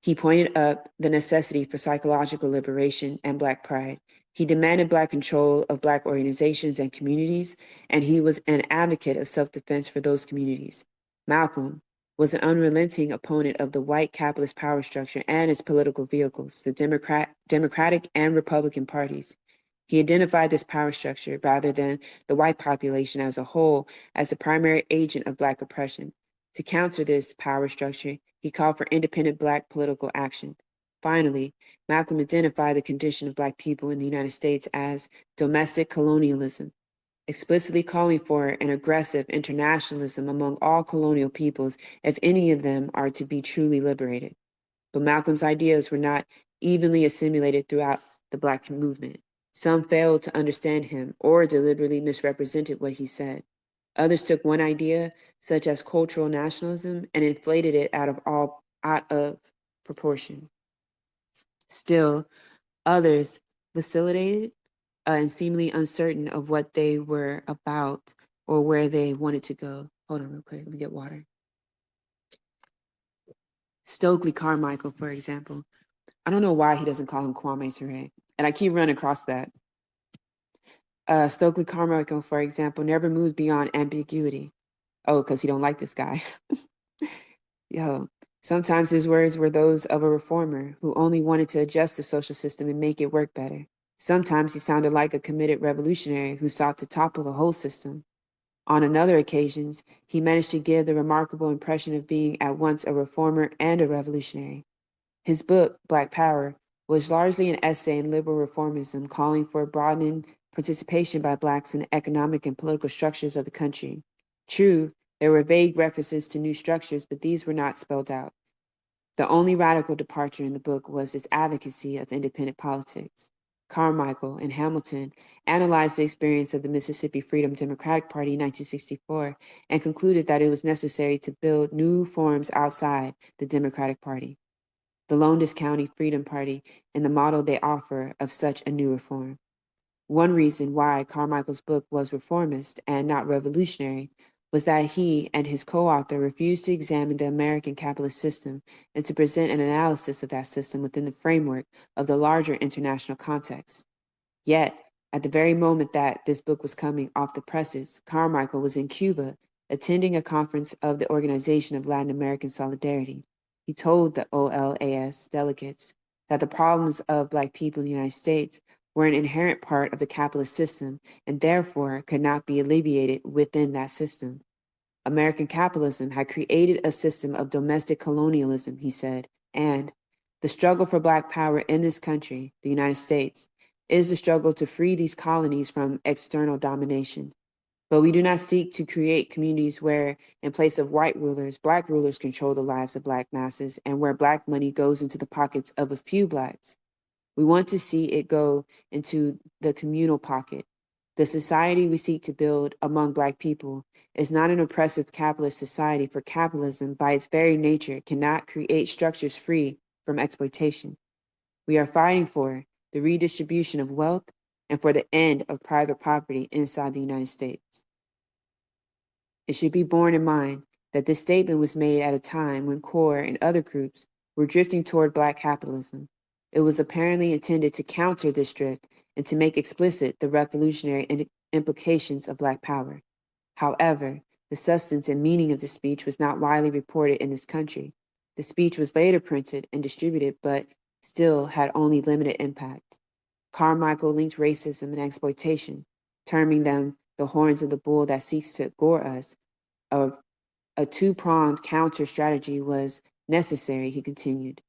He pointed up the necessity for psychological liberation and Black pride. He demanded Black control of Black organizations and communities, and he was an advocate of self-defense for those communities. Malcolm was an unrelenting opponent of the white capitalist power structure and its political vehicles, the Democratic and Republican parties. He identified this power structure rather than the white population as a whole as the primary agent of Black oppression. To counter this power structure, he called for independent Black political action. Finally, Malcolm identified the condition of Black people in the United States as domestic colonialism, explicitly calling for an aggressive internationalism among all colonial peoples if any of them are to be truly liberated. But Malcolm's ideas were not evenly assimilated throughout the Black movement. Some failed to understand him or deliberately misrepresented what he said. Others took one idea, such as cultural nationalism, and inflated it out of proportion. Still, others vacillated and seemingly uncertain of what they were about or where they wanted to go. Hold on real quick, let me get water. Stokely Carmichael, for example. I don't know why he doesn't call him Kwame Ture, and I keep running across that. Stokely Carmichael, for example, never moved beyond ambiguity. Oh, because he don't like this guy. Yo, sometimes his words were those of a reformer who only wanted to adjust the social system and make it work better. Sometimes he sounded like a committed revolutionary who sought to topple the whole system. On another occasions, he managed to give the remarkable impression of being at once a reformer and a revolutionary. His book, Black Power, was largely an essay in liberal reformism calling for broadening participation by Blacks in the economic and political structures of the country. True, there were vague references to new structures, but these were not spelled out. The only radical departure in the book was its advocacy of independent politics. Carmichael and Hamilton analyzed the experience of the Mississippi Freedom Democratic Party in 1964 and concluded that it was necessary to build new forms outside the Democratic Party. The Lowndes County Freedom Party and the model they offer of such a new reform. One reason why Carmichael's book was reformist and not revolutionary was that he and his co-author refused to examine the American capitalist system and to present an analysis of that system within the framework of the larger international context. Yet, at the very moment that this book was coming off the presses, Carmichael was in Cuba attending a conference of the Organization of Latin American Solidarity. He told the OLAS delegates that the problems of Black people in the United States were an inherent part of the capitalist system and therefore could not be alleviated within that system. American capitalism had created a system of domestic colonialism, he said, and the struggle for Black power in this country, the United States, is the struggle to free these colonies from external domination. But we do not seek to create communities where, in place of white rulers, Black rulers control the lives of Black masses and where Black money goes into the pockets of a few Blacks. We want to see it go into the communal pocket. The society we seek to build among Black people is not an oppressive capitalist society, for capitalism, by its very nature, cannot create structures free from exploitation. We are fighting for the redistribution of wealth and for the end of private property inside the United States. It should be borne in mind that this statement was made at a time when CORE and other groups were drifting toward Black capitalism. It was apparently intended to counter this drift and to make explicit the revolutionary implications of Black power. However, the substance and meaning of the speech was not widely reported in this country. The speech was later printed and distributed, but still had only limited impact. Carmichael linked racism and exploitation, terming them the horns of the bull that seeks to gore us, of A two-pronged counter strategy was necessary, he continued.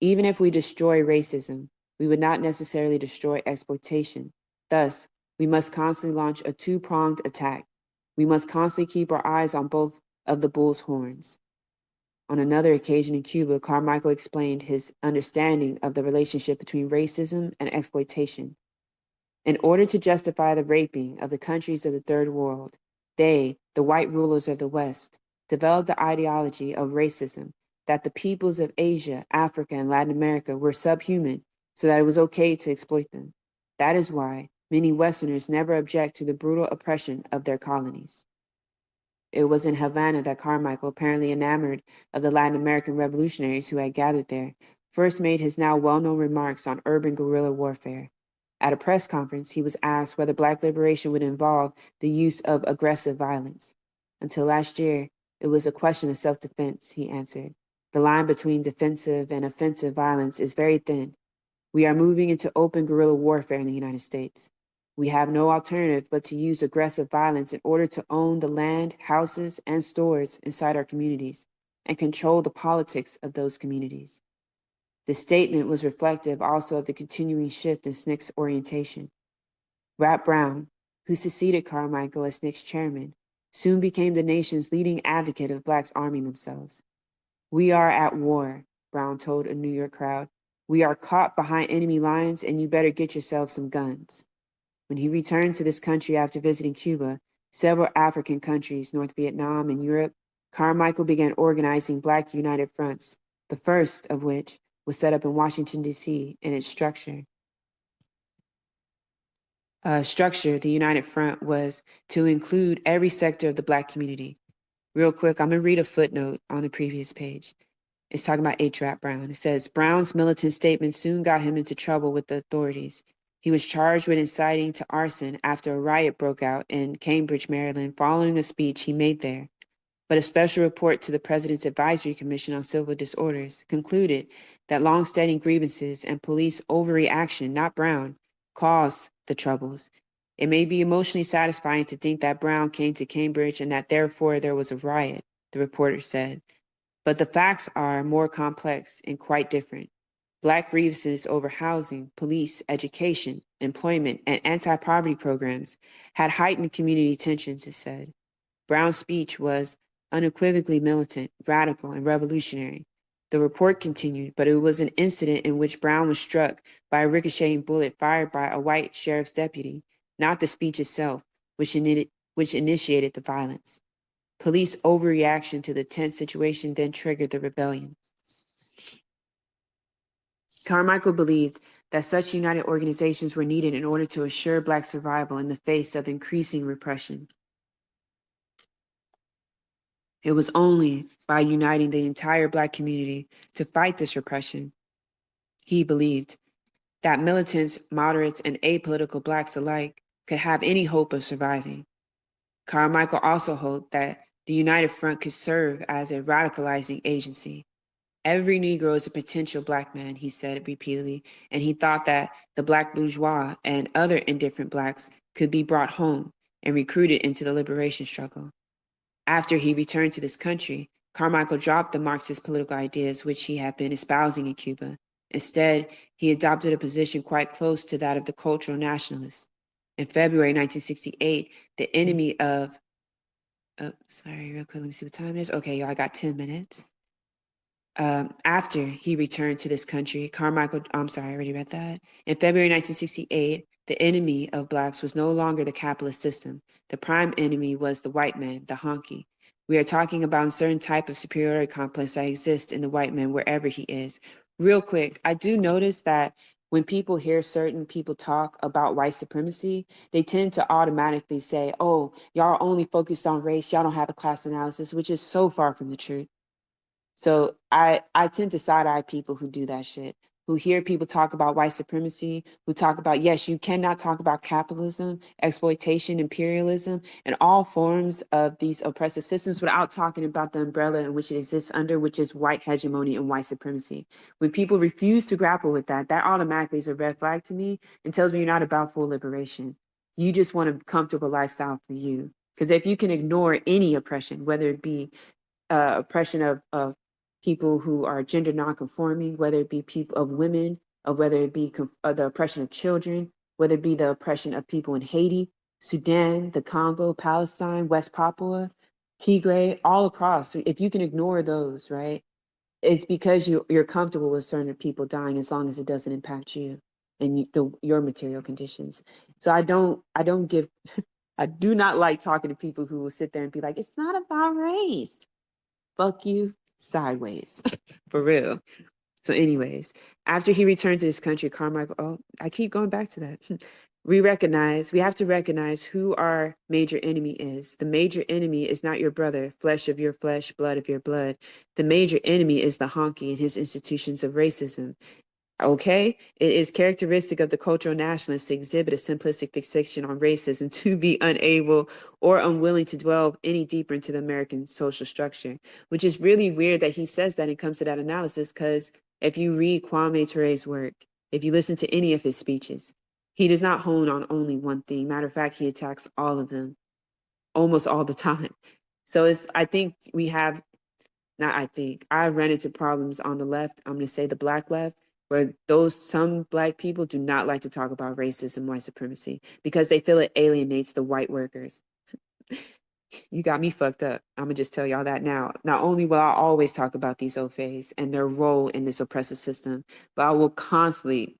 Even if we destroy racism, we would not necessarily destroy exploitation. Thus, we must constantly launch a two-pronged attack. We must constantly keep our eyes on both of the bull's horns. On another occasion in Cuba, Carmichael explained his understanding of the relationship between racism and exploitation. In order to justify the raping of the countries of the Third World, they, the white rulers of the West, developed the ideology of racism, that the peoples of Asia, Africa, and Latin America were subhuman, so that it was okay to exploit them. That is why many Westerners never object to the brutal oppression of their colonies. It was in Havana that Carmichael, apparently enamored of the Latin American revolutionaries who had gathered there, first made his now well-known remarks on urban guerrilla warfare. At a press conference, he was asked whether Black liberation would involve the use of aggressive violence. Until last year, it was a question of self-defense, he answered. The line between defensive and offensive violence is very thin. We are moving into open guerrilla warfare in the United States. We have no alternative but to use aggressive violence in order to own the land, houses, and stores inside our communities and control the politics of those communities. The statement was reflective also of the continuing shift in SNCC's orientation. Rap Brown, who succeeded Carmichael as SNCC's chairman, soon became the nation's leading advocate of Blacks arming themselves. We are at war, Brown told a New York crowd. We are caught behind enemy lines and you better get yourself some guns. When he returned to this country after visiting Cuba, several African countries, North Vietnam and Europe, Carmichael began organizing Black United Fronts, the first of which was set up in Washington, D.C. in its structure. The United Front was to include every sector of the Black community. Real quick, I'm going to read a footnote on the previous page. It's talking about H. Brown. It says, Brown's militant statement soon got him into trouble with the authorities. He was charged with inciting to arson after a riot broke out in Cambridge, Maryland, following a speech he made there. But a special report to the President's Advisory Commission on Civil Disorders concluded that long-standing grievances and police overreaction, not Brown, caused the troubles. It may be emotionally satisfying to think that Brown came to Cambridge and that therefore there was a riot, the reporter said. But the facts are more complex and quite different. Black grievances over housing, police, education, employment, and anti-poverty programs had heightened community tensions, it said. Brown's speech was unequivocally militant, radical, and revolutionary. The report continued, but it was an incident in which Brown was struck by a ricocheting bullet fired by a white sheriff's deputy, not the speech itself, which initiated the violence. Police overreaction to the tense situation then triggered the rebellion. Carmichael believed that such united organizations were needed in order to assure Black survival in the face of increasing repression. It was only by uniting the entire Black community to fight this repression, he believed, that militants, moderates, and apolitical Blacks alike could have any hope of surviving. Carmichael also hoped that the United Front could serve as a radicalizing agency. Every Negro is a potential Black man, he said repeatedly, and he thought that the Black bourgeois and other indifferent Blacks could be brought home and recruited into the liberation struggle. After he returned to this country, Carmichael dropped the Marxist political ideas which he had been espousing in Cuba. Instead, he adopted a position quite close to that of the cultural nationalists. In February 1968, the enemy of, real quick, let me see what time it is. Okay, y'all, I got 10 minutes. After he returned to this country, I already read that. In February 1968, the enemy of Blacks was no longer the capitalist system. The prime enemy was the white man, the honky. We are talking about a certain type of superiority complex that exists in the white man wherever he is. Real quick, I do notice that when people hear certain people talk about white supremacy, they tend to automatically say, oh, y'all are only focused on race, y'all don't have a class analysis, which is so far from the truth. So I tend to side-eye people who do that shit, who hear people talk about white supremacy, who talk about, yes, you cannot talk about capitalism, exploitation, imperialism, and all forms of these oppressive systems without talking about the umbrella in which it exists under, which is white hegemony and white supremacy. When people refuse to grapple with that, that automatically is a red flag to me and tells me you're not about full liberation. You just want a comfortable lifestyle for you. Because if you can ignore any oppression, whether it be oppression of people who are gender nonconforming, whether it be people of women, of whether it be the oppression of children, whether it be the oppression of people in Haiti, Sudan, the Congo, Palestine, West Papua, Tigray, all across. If you can ignore those, right, it's because you're comfortable with certain people dying as long as it doesn't impact you and your material conditions. So I don't give I do not like talking to people who will sit there and be like, it's not about race. Fuck you sideways. For real. So, anyways, after he returned to his country, Carmichael, oh, I keep going back to that. We have to recognize who our major enemy is. The major enemy is not your brother, flesh of your flesh, blood of your blood. The major enemy is the honky and his institutions of racism. Okay, it is characteristic of the cultural nationalists to exhibit a simplistic fixation on racism, to be unable or unwilling to delve any deeper into the American social structure, which is really weird that he says that and comes to that analysis, because if you read Kwame Ture's work, if you listen to any of his speeches, he does not hone on only one thing. Matter of fact, he attacks all of them almost all the time. So I think we have not I think, I've run into problems on the left, I'm going to say the black left, where some black people do not like to talk about racism, white supremacy, because they feel it alienates the white workers. You got me fucked up. I'm going to just tell y'all that now. Not only will I always talk about these OFAs and their role in this oppressive system, but I will constantly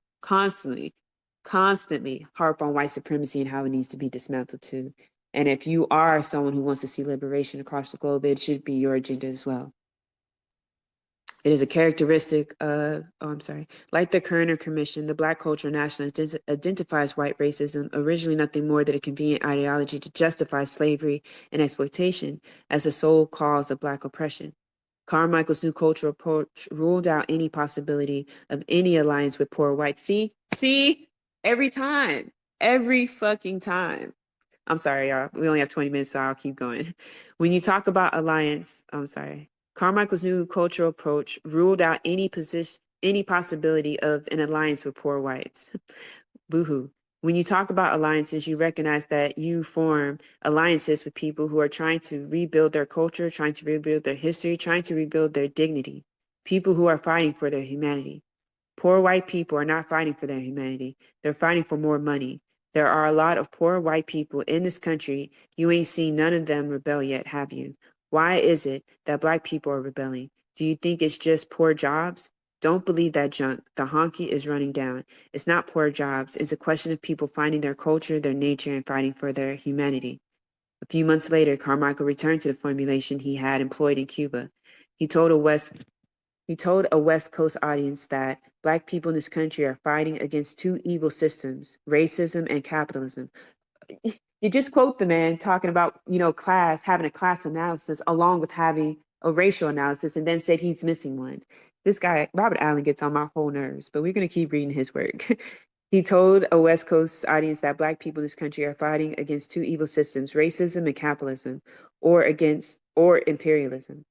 harp on white supremacy and how it needs to be dismantled too. And if you are someone who wants to see liberation across the globe, it should be your agenda as well. It is a characteristic of, like the Kerner Commission, the Black Cultural Nationalist identifies white racism, originally nothing more than a convenient ideology to justify slavery and exploitation, as the sole cause of Black oppression. Carmichael's new cultural approach ruled out any possibility of any alliance with poor whites. See, every fucking time. I'm sorry, y'all. We only have 20 minutes, so I'll keep going. When you talk about alliance, Carmichael's new cultural approach ruled out any possibility of an alliance with poor whites. Boohoo. When you talk about alliances, you recognize that you form alliances with people who are trying to rebuild their culture, trying to rebuild their history, trying to rebuild their dignity. People who are fighting for their humanity. Poor white people are not fighting for their humanity. They're fighting for more money. There are a lot of poor white people in this country. You ain't seen none of them rebel yet, have you? Why is it that Black people are rebelling? Do you think it's just poor jobs? Don't believe that junk. The honky is running down. It's not poor jobs. It's a question of people finding their culture, their nature, and fighting for their humanity. A few months later, Carmichael returned to the formulation he had employed in Cuba. He told a West Coast audience that Black people in this country are fighting against two evil systems, racism and capitalism. You just quote the man talking about, having a class analysis along with having a racial analysis, and then said he's missing one. This guy, Robert Allen, gets on my whole nerves, but we're going to keep reading his work. He told a West Coast audience that Black people in this country are fighting against two evil systems, racism and capitalism, or imperialism.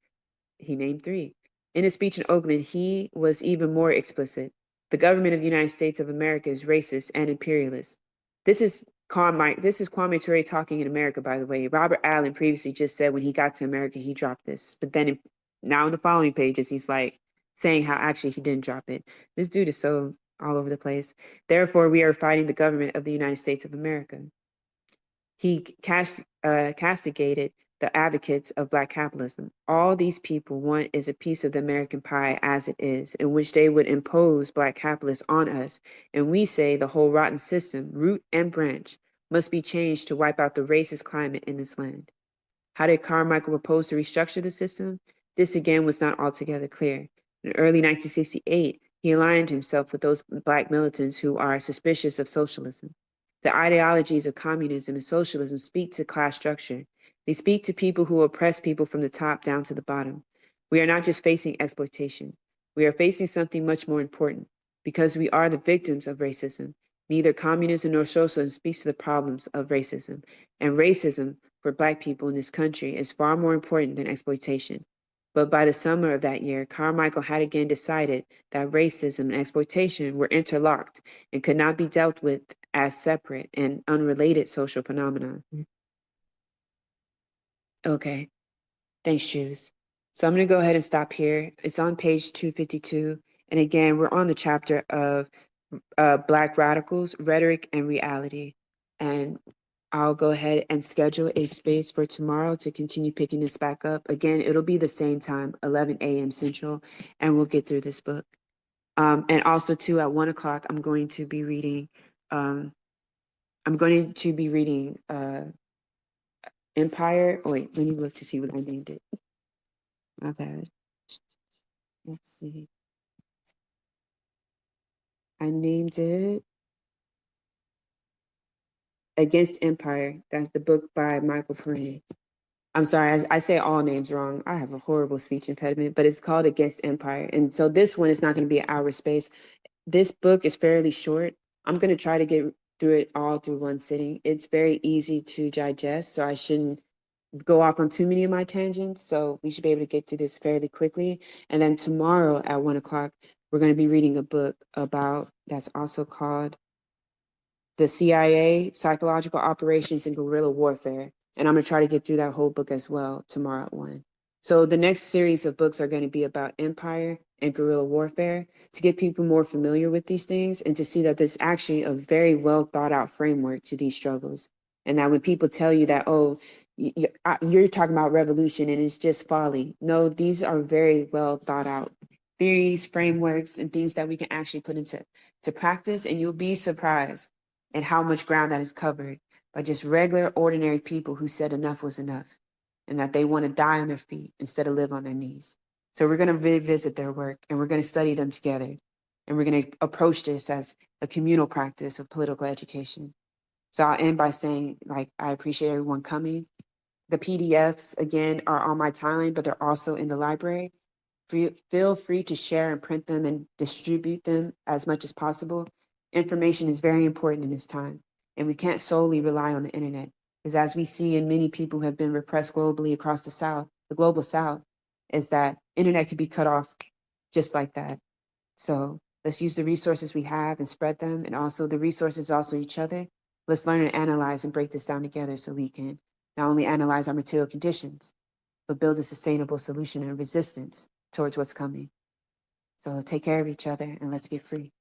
He named three. In a speech in Oakland, he was even more explicit. The government of the United States of America is racist and imperialist. This is Kwame Ture talking in America, by the way. Robert Allen previously just said when he got to America, he dropped this. But then now in the following pages, he's like saying how actually he didn't drop it. This dude is so all over the place. Therefore, we are fighting the government of the United States of America. He castigated the advocates of Black capitalism. All these people want is a piece of the American pie as it is, in which they would impose Black capitalists on us. And we say the whole rotten system, root and branch, must be changed to wipe out the racist climate in this land. How did Carmichael propose to restructure the system? This again was not altogether clear. In early 1968, he aligned himself with those Black militants who are suspicious of socialism. The ideologies of communism and socialism speak to class structure. They speak to people who oppress people from the top down to the bottom. We are not just facing exploitation. We are facing something much more important, because we are the victims of racism. Neither communism nor socialism speaks to the problems of racism, and racism for Black people in this country is far more important than exploitation. But by the summer of that year, Carmichael had again decided that racism and exploitation were interlocked and could not be dealt with as separate and unrelated social phenomena. Okay. Thanks, Shoes. So I'm going to go ahead and stop here. It's on page 252. And again, we're on the chapter of Black radicals, rhetoric, and reality. And I'll go ahead and schedule a space for tomorrow to continue picking this back up. Again, it'll be the same time, 11 a.m. Central, and we'll get through this book. And also, too, at 1 o'clock, I'm going to be reading. I'm going to be reading Empire. Oh, wait, let me look to see what I named it. My bad. Let's see. I named it Against Empire. That's the book by Michael Perrin. I'm sorry, I say all names wrong. I have a horrible speech impediment, but it's called Against Empire. And so this one is not going to be an hour space. This book is fairly short. I'm going to try to get through it all through one sitting. It's very easy to digest, so I shouldn't go off on too many of my tangents. So we should be able to get through this fairly quickly. And then tomorrow at 1 o'clock, we're going to be reading a book about that's also called The CIA, Psychological Operations and Guerrilla Warfare. And I'm going to try to get through that whole book as well tomorrow at 1. So the next series of books are going to be about empire and guerrilla warfare to get people more familiar with these things and to see that there's actually a very well thought out framework to these struggles. And that when people tell you that, oh, you're talking about revolution and it's just folly. No, these are very well thought out theories, frameworks, and things that we can actually put into practice. And you'll be surprised and how much ground that is covered by just regular, ordinary people who said enough was enough and that they want to die on their feet instead of live on their knees. So we're going to revisit their work and we're going to study them together. And we're going to approach this as a communal practice of political education. So I'll end by saying, like, I appreciate everyone coming. The PDFs, again, are on my timeline, but they're also in the library. Feel free to share and print them and distribute them as much as possible. Information is very important in this time, and we can't solely rely on the internet, because as we see in many people who have been repressed globally across the South, the global South, is that internet can be cut off just like that. So let's use the resources we have and spread them, and also the resources also each other. Let's learn and analyze and break this down together so we can not only analyze our material conditions, but build a sustainable solution and resistance towards what's coming. So take care of each other and let's get free.